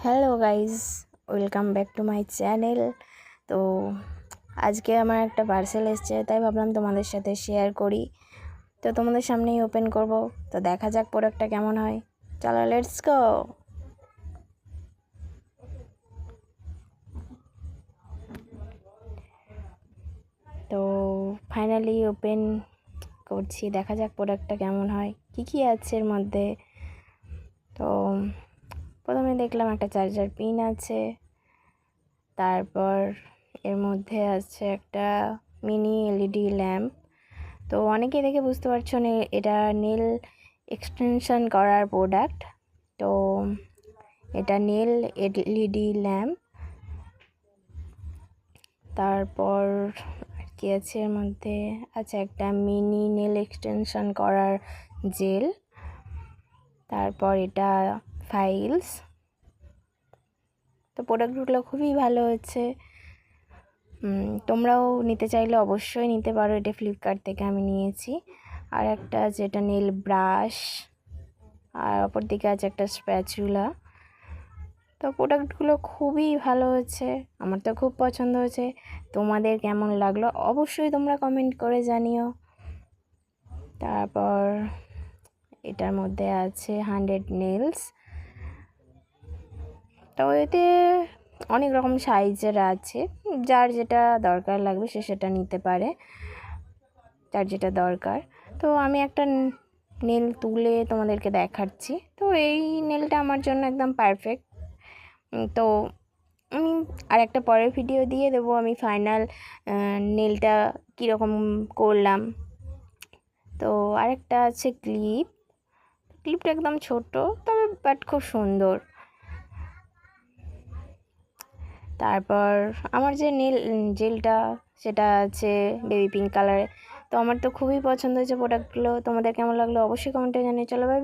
Hello guys, welcome back to my channel. তো আজকে আমার একটা পার্সেল এসছে, তাই ভাবলাম তোমাদের সাথে শেয়ার করি। তো তোমাদের সামনেই ওপেন করব। তো দেখা যাক প্রোডাক্টটা কেমন হয়। চলো, লেটস গো। তো ফাইনালি ওপেন করছি, দেখা যাক প্রোডাক্টটা কেমন হয়, কী আছে এর মধ্যে। তো প্রথমে দেখলাম একটা চার্জার পিন আছে, তারপর এর মধ্যে আছে একটা মিনি এলইডি ল্যাম্প। তো অনেকে দেখে বুঝতে পারছো না এটা নেল এক্সটেনশন করার প্রোডাক্ট। তো এটা নেল এলইডি ল্যাম্প। তারপর কি আছে এর মধ্যে, আচ্ছা একটা মিনি নেল এক্সটেনশন করার জেল। তারপর এটা ফাইলস। তো প্রোডাক্টগুলো খুবই ভালো হচ্ছে। তোমরাও নিতে চাইলে অবশ্যই নিতে পারো, এটা ফ্লিপকার্ট থেকে আমি নিয়েছি। আর একটা যেটা নেল ব্রাশ, আর অপর দিকে আছে একটা স্প্যাচুলা। তো প্রোডাক্টগুলো খুবই ভালো হয়েছে, আমার তো খুব পছন্দ হয়েছে। তোমাদের কেমন লাগলো অবশ্যই তোমরা কমেন্ট করে জানিও। তারপর এটার মধ্যে আছে 100 নেলস। তো এতে অনেক রকম সাইজের আছে, যার যেটা দরকার লাগবে সে সেটা নিতে পারে, যার যেটা দরকার। তো আমি একটা নেল তুলে তোমাদেরকে দেখাচ্ছি। তো এই নেলটা আমার জন্য একদম পারফেক্ট। তো আমি আর একটা পরের ভিডিও দিয়ে দেবো আমি ফাইনাল নেলটা কীরকম করলাম। তো আরেকটা আছে ক্লিপটা একদম ছোট, তবে বাট খুব সুন্দর। তারপর আমার যে জেলটা সেটা আছে বেবি পিঙ্ক কালারে। তো আমার তো খুবই পছন্দ হয়েছে প্রোডাক্টগুলো। তোমাদের কেমন লাগলো অবশ্যই কমেন্টে জানিয়ে। চলো, বাই।